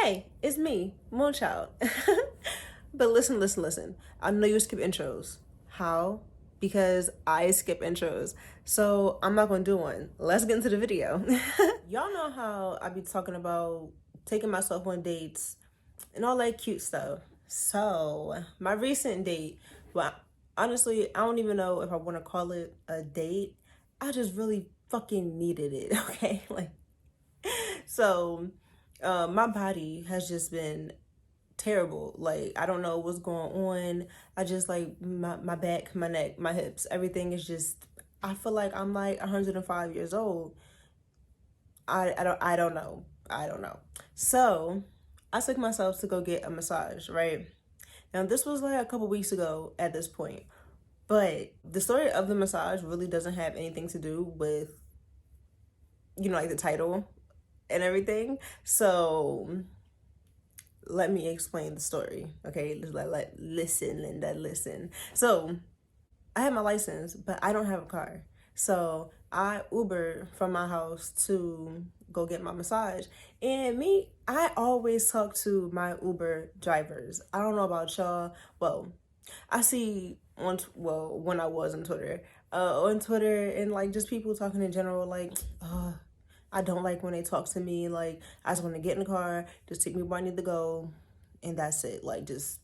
Hey, it's me, Moonchild. But listen. I know you skip intros. How? Because I skip intros. So I'm not gonna do one. Let's get into the video. Y'all know how I be talking about taking myself on dates and all that cute stuff. So my recent date, well, honestly, I don't even know if I want to call it a date. I just really fucking needed it, okay? So my body has just been terrible. Like, I don't know what's going on. I just like my back, my neck, my hips, everything is just, I feel like I'm like 105 years old. I don't know. I don't know. So I took myself to go get a massage, right? Now this was like a couple weeks ago at this point. But the story of the massage really doesn't have anything to do with, like the title and everything. So let me explain the story. Okay, listen, Linda, listen. So I have my license, but I don't have a car. So I Uber from my house to go get my massage. And I always talk to my Uber drivers. I don't know about y'all. Well, I see when I was on Twitter and like just people talking in general, like, I don't like when they talk to me. Like, I just want to get in the car, just take me where I need to go, and that's it. Like, just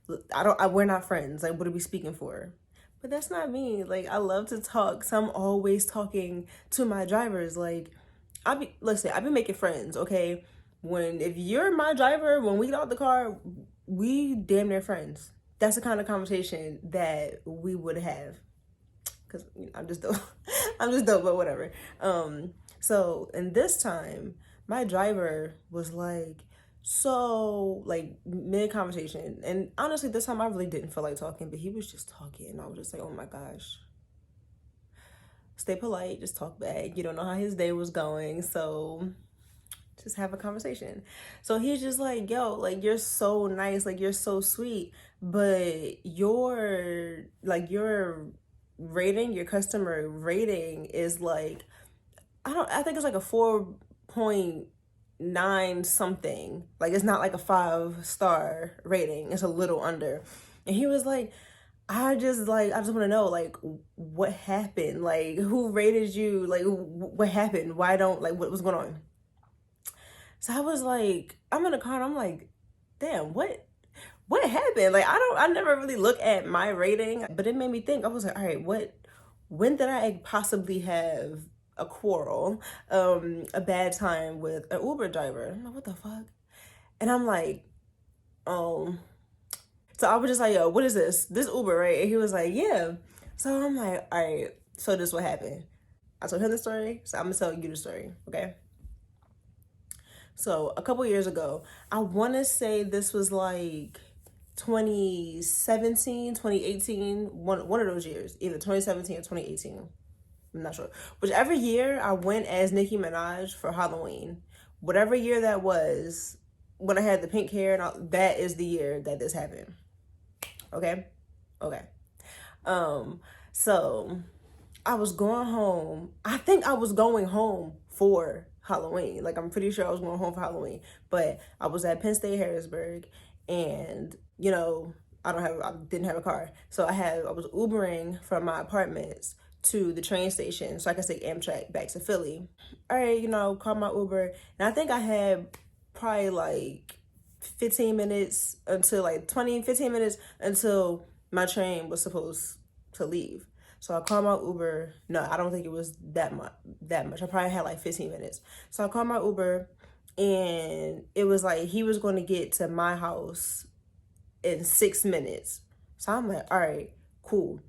we're not friends. Like, what are we speaking for? But that's not me. Like, I love to talk, so I'm always talking to my drivers. Like, I've been making friends. Okay, if you're my driver, when we get out the car, we damn near friends. That's the kind of conversation that we would have. Cause I'm just dope. I'm just dope, but whatever. So in this time, my driver was like, so like mid conversation, and honestly, this time I really didn't feel like talking, but he was just talking, and I was just like, oh my gosh. Stay polite, just talk back. You don't know how his day was going, so just have a conversation. So he's just like, yo, like you're so nice, like you're so sweet, but your rating, your customer rating is like, I think it's like a 4.9 something. Like it's not like a 5-star rating. It's a little under. And he was like, I just want to know like what happened? Like who rated you? Like what happened? Why don't like what was going on? So I was like, I'm in the car and I'm like, damn, what happened? Like I never really look at my rating, but it made me think. I was like, all right, when did I possibly have a quarrel, a bad time with an Uber driver? I'm like, what the fuck? And I'm like, so I was just like, yo, what is this? This Uber, right? And he was like, yeah. So I'm like, all right, so this what happened. I told him the story, so I'm gonna tell you the story, okay? So a couple years ago, I want to say this was like 2017, 2018, one of those years, either 2017 or 2018. I'm not sure. Whichever year I went as Nicki Minaj for Halloween, whatever year that was, when I had the pink hair and all, that is the year that this happened. Okay? Okay. So I was going home. I think I was going home for Halloween. Like I'm pretty sure I was going home for Halloween. But I was at Penn State Harrisburg, and I didn't have a car. So I was Ubering from my apartments to the train station so I could take Amtrak back to Philly. All right, called my Uber, and I think I had probably like 15 minutes until like 15 minutes until my train was supposed to leave. So I called my Uber. No, I don't think it was that much. I probably had like 15 minutes. So I called my Uber, and it was like he was going to get to my house in 6 minutes. So I'm like, all right, cool.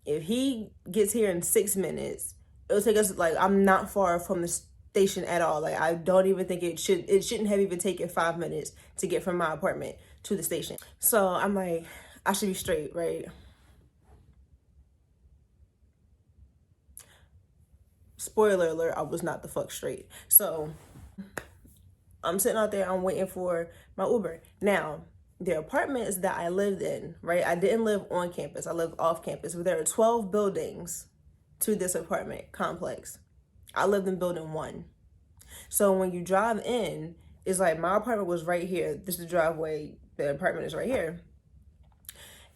If he gets here in 6 minutes, it'll take us, like, I'm not far from the station at all. Like, I don't even think it shouldn't have even taken 5 minutes to get from my apartment to the station. So I'm like, I should be straight, right? Spoiler alert, I was not the fuck straight. So I'm sitting out there, I'm waiting for my Uber. Now, the apartments that I lived in, right? I didn't live on campus, I lived off campus, but there are 12 buildings to this apartment complex. I lived in building 1. So when you drive in, It's like my apartment was right here. This is the driveway. The apartment is right here.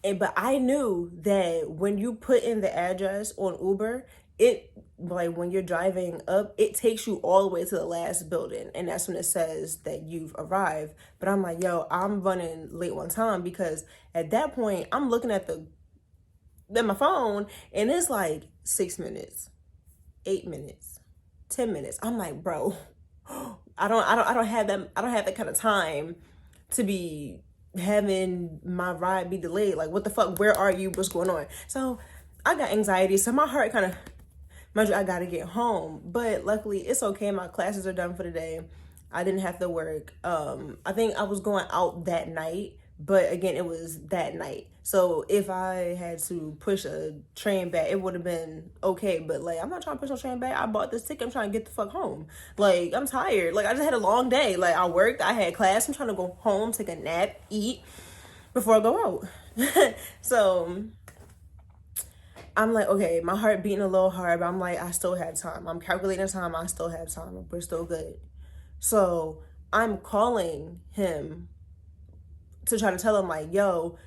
And but I knew that when you put in the address on Uber, it like when you're driving up, it takes you all the way to the last building, and that's when it says that you've arrived. But I'm like, yo, I'm running late one time because at that point I'm looking at my phone and it's like 6 minutes, 8 minutes, 10 minutes. I'm like, bro, I don't have that. I don't have that kind of time to be having my ride be delayed. Like, what the fuck? Where are you? What's going on? So I got anxiety. So my heart kind of, mind you, I gotta get home. But luckily, it's okay. My classes are done for the day. I didn't have to work. I think I was going out that night, but again, it was that night. So if I had to push a train back, it would have been okay. But like, I'm not trying to push no train back. I bought this ticket. I'm trying to get the fuck home. Like, I'm tired. Like, I just had a long day. Like, I worked. I had class. I'm trying to go home, take a nap, eat before I go out. So I'm like, okay, my heart beating a little hard, but I'm like, I still have time. I'm calculating time. I still have time. We're still good. So I'm calling him to try to tell him, like, yo,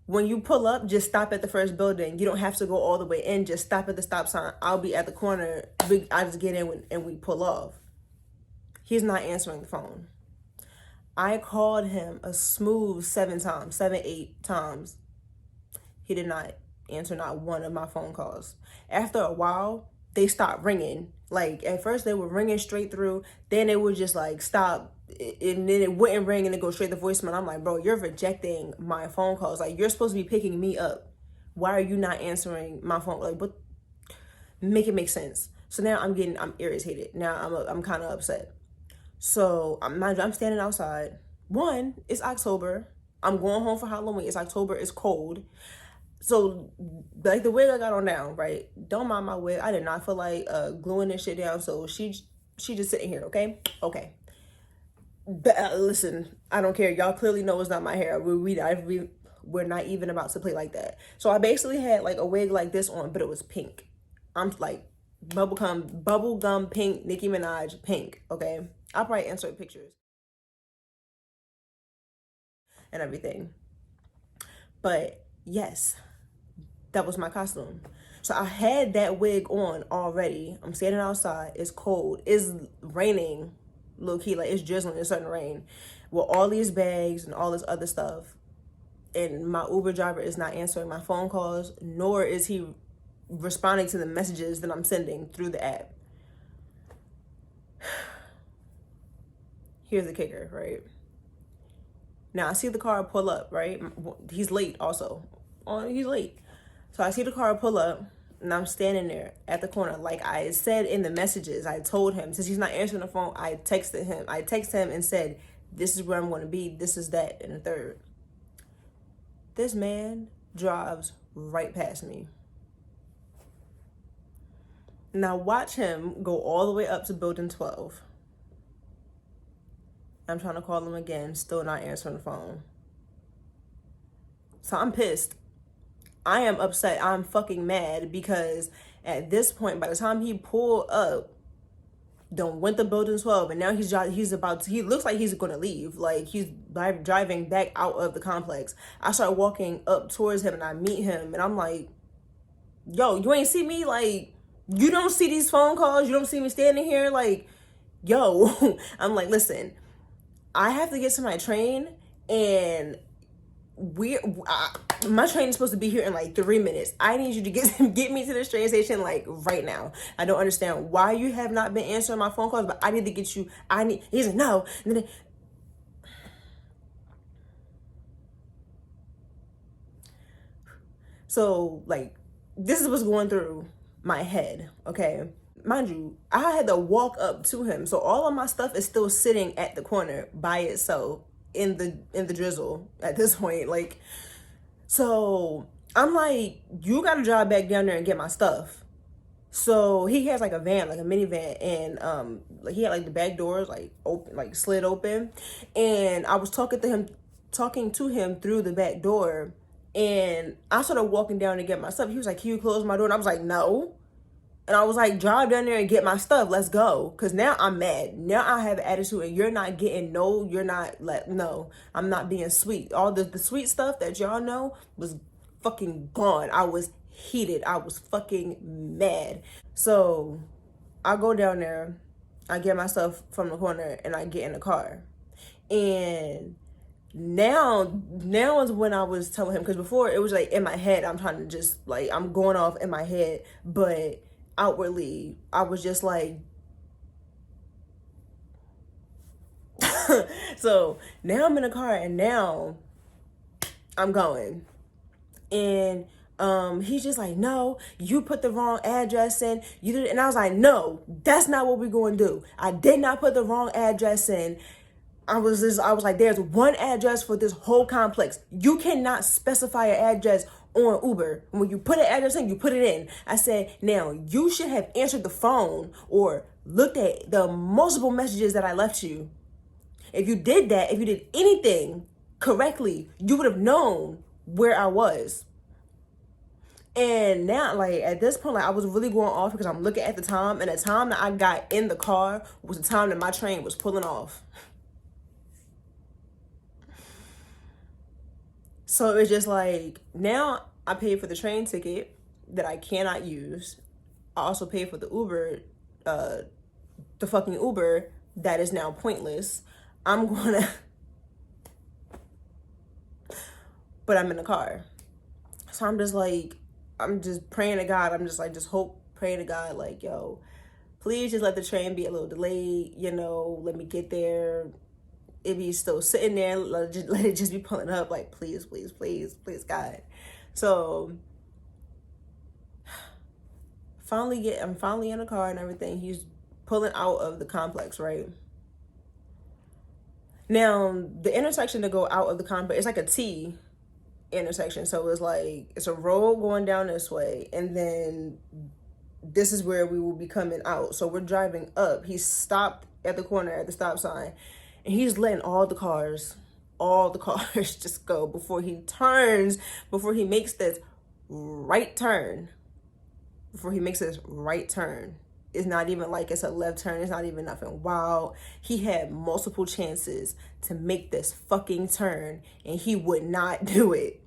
when you pull up, just stop at the first building. You don't have to go all the way in. Just stop at the stop sign. I'll be at the corner. I just get in and we pull off. He's not answering the phone. I called him a smooth 8 times. He did not answer not one of my phone calls. After a while, they stopped ringing. Like, at first they were ringing straight through, then they would just like stop, and then it wouldn't ring and it go straight to voicemail. I'm like, bro, you're rejecting my phone calls. Like, you're supposed to be picking me up. Why are you not answering my phone? Like, what? Make it make sense. So now I'm irritated. Now I'm kind of upset. So I'm standing outside. One, it's October. I'm going home for Halloween. It's October. It's cold. So, like, the wig I got on now, right? Don't mind my wig. I did not feel like gluing this shit down. So she just sitting here, okay? Okay. But, listen, I don't care. Y'all clearly know it's not my hair. We're not even about to play like that. So I basically had like a wig like this on, but it was pink. I'm like bubblegum pink, Nicki Minaj pink, okay? I'll probably insert pictures and everything. But yes, that was my costume. So I had that wig on already. I'm standing outside. It's cold. It's raining, low key, like it's drizzling. It's starting to rain with all these bags and all this other stuff. And my Uber driver is not answering my phone calls, nor is he responding to the messages that I'm sending through the app. Here's the kicker, right? Now I see the car pull up, right? He's late also. He's late. So I see the car pull up and I'm standing there at the corner. Like I said in the messages, I told him, since he's not answering the phone, I texted him and said, this is where I'm going to be. This is that and the third. This man drives right past me. Now watch him go all the way up to building 12. I'm trying to call him again, still not answering the phone. So I'm pissed. I am upset. I'm fucking mad because at this point, by the time he pulled up, done went to building 12, and now he looks like he's gonna leave. Like he's driving back out of the complex. I start walking up towards him and I meet him and I'm like, yo, you ain't see me? Like, you don't see these phone calls? You don't see me standing here? Like, yo, I'm like, listen, I have to get to my train and my train is supposed to be here in like 3 minutes. I need you to get me to this train station like right now. I don't understand why you have not been answering my phone calls, but I need to get you. He's like, no. So like, this is what's going through my head, okay? Mind you, I had to walk up to him. So all of my stuff is still sitting at the corner by itself in the drizzle at this point. Like, so I'm like, you gotta drive back down there and get my stuff. So he has like a van, like a minivan, and like he had like the back doors like open, like slid open. And I was talking to him through the back door, and I started walking down to get my stuff. He was like, can you close my door? And I was like, no. And I was like, drive down there and get my stuff. Let's go. Because now I'm mad. Now I have attitude and you're not getting, no, you're not, no, I'm not being sweet. All the sweet stuff that y'all know was fucking gone. I was heated. I was fucking mad. So I go down there, I get my stuff from the corner and I get in the car. And now is when I was telling him, because before it was like in my head, I'm trying to just like, I'm going off in my head, but outwardly I was just like, so now I'm in the car and now I'm going. And he's just like, no, you put the wrong address in. You did, and I was like, no, that's not what we're going to do. I did not put the wrong address in. I was like, there's one address for this whole complex. You cannot specify an address on Uber. When you put an address in, you put it in. I said, now you should have answered the phone or looked at the multiple messages that I left you. If you did that, if you did anything correctly, you would have known where I was. And now, like, at this point, like, I was really going off because I'm looking at the time, and the time that I got in the car was the time that my train was pulling off. So it's just like, now I paid for the train ticket that I cannot use. I also paid for the Uber, the fucking Uber that is now pointless. I'm gonna, but I'm in the car. So I'm just like, I'm just praying to God. I'm just like, just hope, praying to God, like, yo, please just let the train be a little delayed, you know, let me get there. It be still sitting there, let it just be pulling up, like, please, please, please, please, God. So I'm finally in the car and everything. He's pulling out of the complex, right? Now, the intersection to go out of the complex, it's like a T intersection. So it's like, it's a road going down this way, and then this is where we will be coming out. So we're driving up. He stopped at the corner at the stop sign, and he's letting all the cars just go before he turns, before he makes this right turn. It's not even like it's a left turn. It's not even nothing wild. He had multiple chances to make this fucking turn, and he would not do it.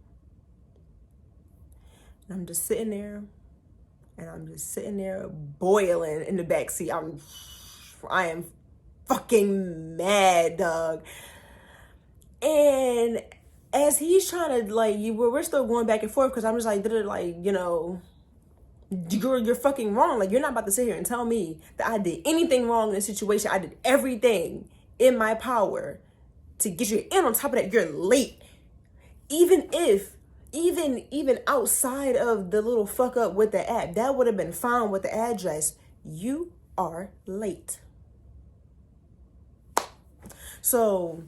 And I'm just sitting there, boiling in the backseat. I am fucking mad, dog. And as he's trying to, like, we're still going back and forth, because I'm just like, you know, you're fucking wrong. Like, you're not about to sit here and tell me that I did anything wrong in this situation. I did everything in my power to get you in. On top of that, you're late. Even outside of the little fuck up with the app, that would have been fine with the address. You are late. So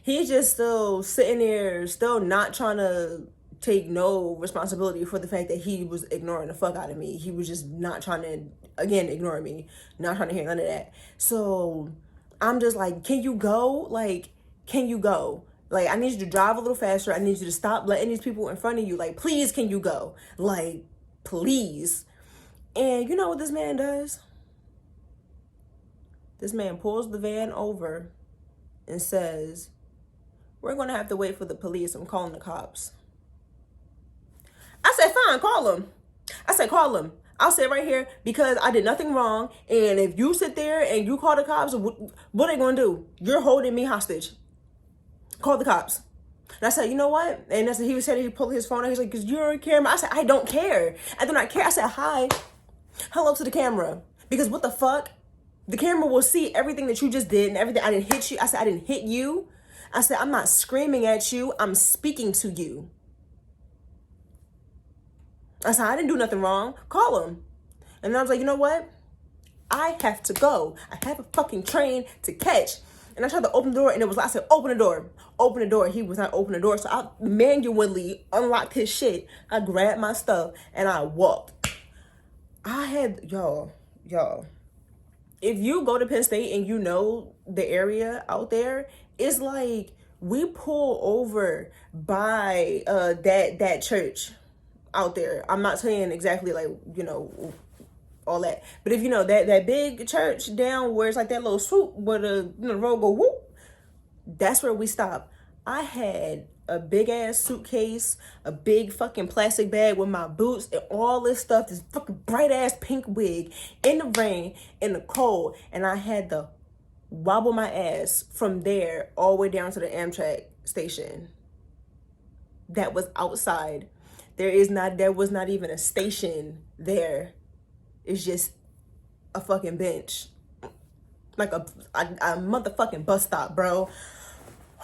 he's just still sitting there, still not trying to take no responsibility for the fact that he was ignoring the fuck out of me. He was just not trying to, again, ignore me, not trying to hear none of that. So I'm just like, can you go? Like, can you go? Like, I need you to drive a little faster. I need you to stop letting these people in front of you. Like, please, can you go? Like, please. And you know what this man does? This man pulls the van over and says, we're going to have to wait for the police. I'm calling the cops. I said, fine, call them. Call them. I'll sit right here because I did nothing wrong. And if you sit there and you call the cops, what are they going to do? You're holding me hostage. Call the cops. And I said, you know what? And that's what he was saying. He pulled his phone out. He's like, because you're on camera. I said, I don't care. I do not care. I said, hi. Hello to the camera. Because what the fuck? The camera will see everything that you just did and everything. I didn't hit you. I said, I didn't hit you. I said, I'm not screaming at you. I'm speaking to you. I said, I didn't do nothing wrong. Call him. And then I was like, you know what? I have to go. I have a fucking train to catch. And I tried to open the door, and it was, I said, open the door. Open the door. He was not opening the door. So I manually unlocked his shit. I grabbed my stuff, and I walked. I had, y'all, if you go to Penn State and you know the area out there, it's like we pull over by that church out there. I'm not saying exactly, like, you know, all that. But if you know that big church down where it's like that little swoop where the road go whoop, that's where we stop. I had a big ass suitcase, a big fucking plastic bag with my boots and all this stuff, this fucking bright ass pink wig in the rain, in the cold, and I had to wobble my ass from there all the way down to the Amtrak station. That was outside. There was not even a station there. It's just a fucking bench. Like a motherfucking bus stop, bro.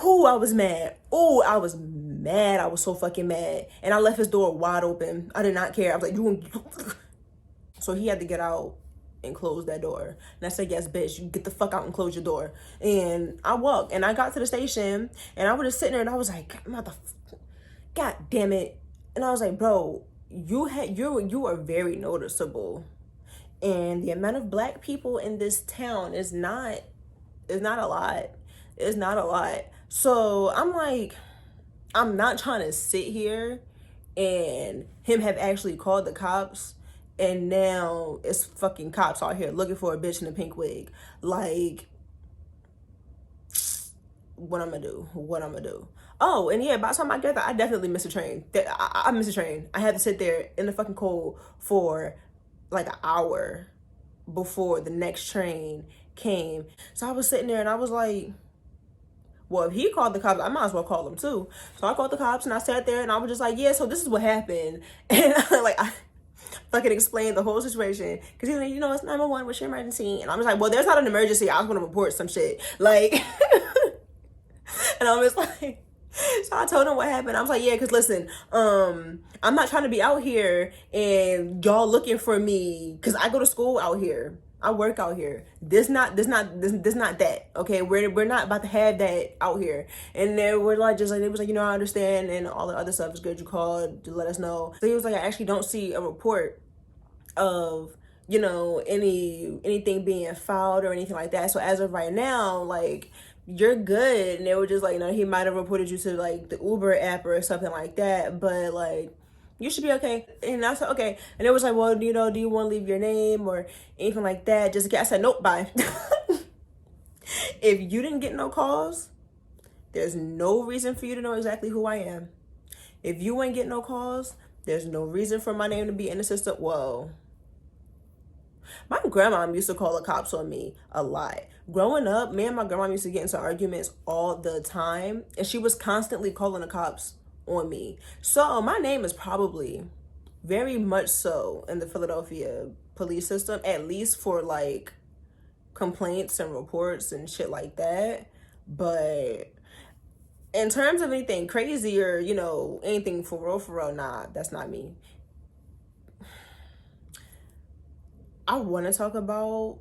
Ooh, I was mad. Ooh, I was mad. I was so fucking mad. And I left his door wide open. I did not care. I was like, so he had to get out and close that door. And I said, yes, bitch, you get the fuck out and close your door. And I walked and I got to the station and I was just sitting there and I was like, God damn it. And I was like, bro, you are very noticeable. And the amount of black people in this town is not a lot. It's not a lot. So I'm like, I'm not trying to sit here and him have actually called the cops and now it's fucking cops out here looking for a bitch in a pink wig. Like, what I'm gonna do? Oh, and yeah, by the time I get there, I definitely missed a train. I missed a train. I had to sit there in the fucking cold for like an hour before the next train came. So I was sitting there and I was like, well, if he called the cops, I might as well call them too. So I called the cops and I sat there and I was just like, yeah, so this is what happened. And I fucking explained the whole situation. Because he's like, you know, it's 911, what's your emergency? And I'm just like, well, there's not an emergency. I was going to report some shit. Like, and I'm just like, so I told him what happened. I was like, yeah, because listen, I'm not trying to be out here and y'all looking for me because I go to school out here. I work out here. This not that. Okay, we're not about to have that out here. And then we're like, just like, it was like, you know, I understand, and all the other stuff is good. You called to let us know. So he was like, I actually don't see a report of, you know, anything being filed or anything like that. So as of right now, like, you're good. And they were just like, you know, he might have reported you to like the Uber app or something like that, but like, you should be okay. And I said, okay. And it was like, well, you know, do you want to leave your name or anything like that? Just in case. I said, nope, bye. If you didn't get no calls, there's no reason for you to know exactly who I am. If you ain't get no calls, there's no reason for my name to be in the system. Whoa. My grandma used to call the cops on me a lot. Growing up, me and my grandma used to get into arguments all the time, and she was constantly calling the cops on me. So my name is probably very much so in the Philadelphia police system, at least for like complaints and reports and shit like that. But in terms of anything crazy or, you know, anything for real, nah, that's not me. I want to talk about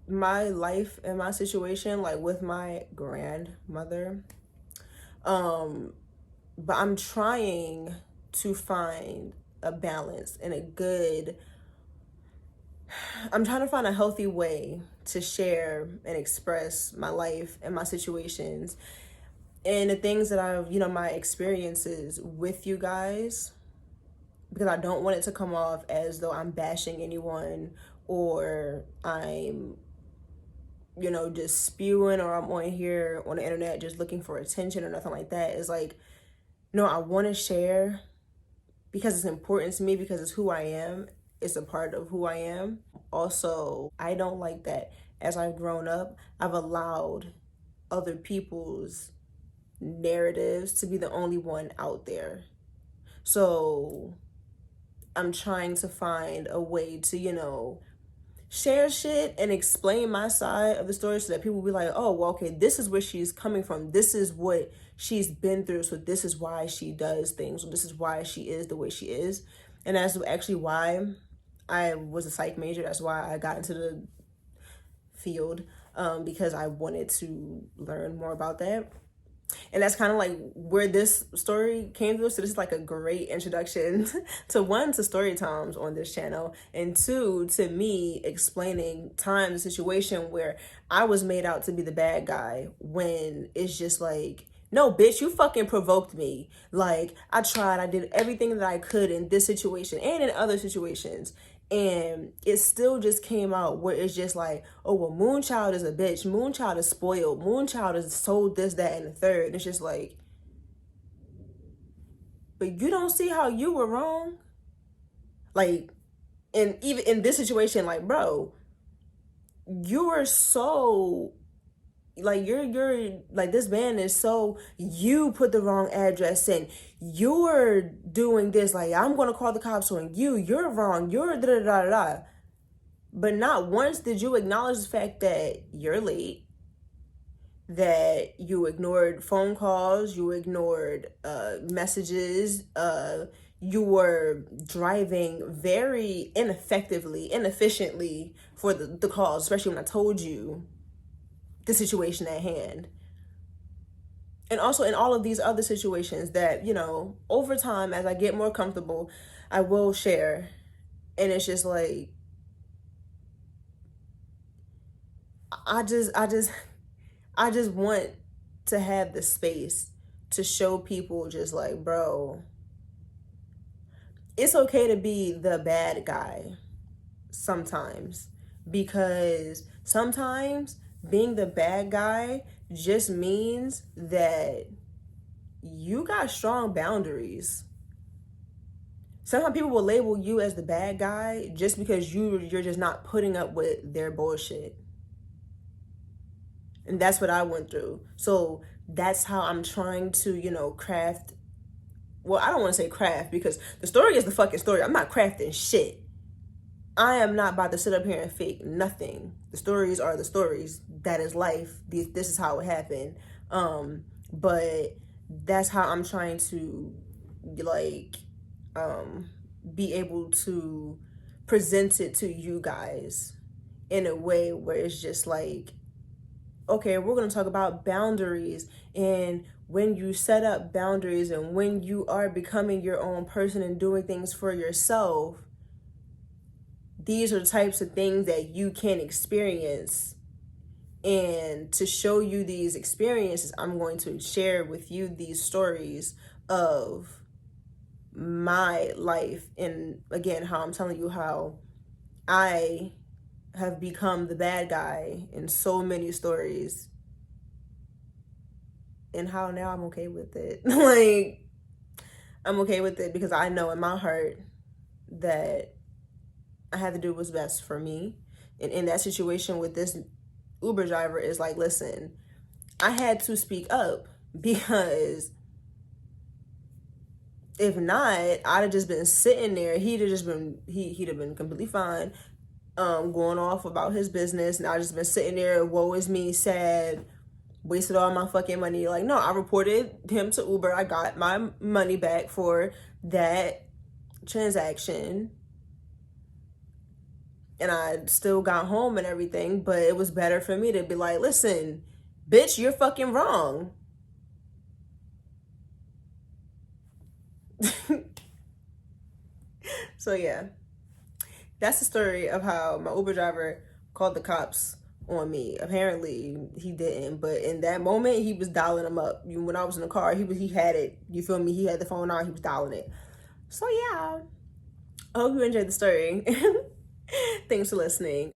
my life and my situation, like with my grandmother. But I'm trying to find a balance and I'm trying to find a healthy way to share and express my life and my situations and the things that I've, you know, my experiences with you guys, because I don't want it to come off as though I'm bashing anyone or I'm, you know, just spewing or I'm on here on the internet just looking for attention or nothing like that. It's like, no, I want to share because it's important to me, because it's who I am. It's a part of who I am. Also, I don't like that as I've grown up, I've allowed other people's narratives to be the only one out there. So I'm trying to find a way to, you know, share shit and explain my side of the story so that people will be like, oh, well, okay, this is where she's coming from. This is what she's been through. So this is why she does things. So this is why she is the way she is. And that's actually why I was a psych major. That's why I got into the field, because I wanted to learn more about that. And that's kind of like where this story came through. So this is like a great introduction to one, to story times on this channel, and two, to me explaining times, a situation where I was made out to be the bad guy when it's just like, no, bitch, you fucking provoked me. Like, I tried, I did everything that I could in this situation and in other situations, And it still just came out where it's just like, oh, well, Moonchild is a bitch. Moonchild is spoiled. Moonchild is sold this, that, and the third. And it's just like, but you don't see how you were wrong? Like, and even in this situation, like, bro, you are so like you're like, this man is so, you put the wrong address in, you're doing this, like, I'm gonna call the cops on you, you're wrong, you're da da da da. But not once did you acknowledge the fact that you're late, that you ignored phone calls, you ignored messages, you were driving very ineffectively, inefficiently for the calls, especially when I told you the situation at hand. And also in all of these other situations that, over time, as I get more comfortable, I will share. And it's just like, I just I just I just want to have the space to show people, just like, bro, it's okay to be the bad guy sometimes, because sometimes being the bad guy just means that you got strong boundaries. Sometimes people will label you as the bad guy just because you're just not putting up with their bullshit. And that's what I went through. So that's how I'm trying to, craft. Well, I don't want to say craft, because the story is the fucking story. I'm not crafting shit. I am not about to sit up here and fake nothing. The stories are the stories. That is life. This is how it happened. But that's how I'm trying to, like, be able to present it to you guys in a way where it's just like, okay, we're going to talk about boundaries, and when you set up boundaries and when you are becoming your own person and doing things for yourself, these are the types of things that you can experience. And to show you these experiences, I'm going to share with you these stories of my life, and again, how I'm telling you how I have become the bad guy in so many stories, and how now I'm okay with it. Like, I'm okay with it because I know in my heart that I had to do what's best for me. And in that situation with this Uber driver, is like, listen, I had to speak up, because if not, I'd have just been sitting there. He'd have been completely fine, going off about his business, and I just been sitting there, woe is me, sad, wasted all my fucking money. Like, no, I reported him to Uber. I got my money back for that transaction, and I still got home and everything. But it was better for me to be like, listen, bitch, you're fucking wrong. So yeah, that's the story of how my Uber driver called the cops on me. Apparently he didn't, but in that moment he was dialing them up. When I was in the car, he had it. You feel me? He had the phone on. He was dialing it. So yeah, I hope you enjoyed the story. Thanks for listening.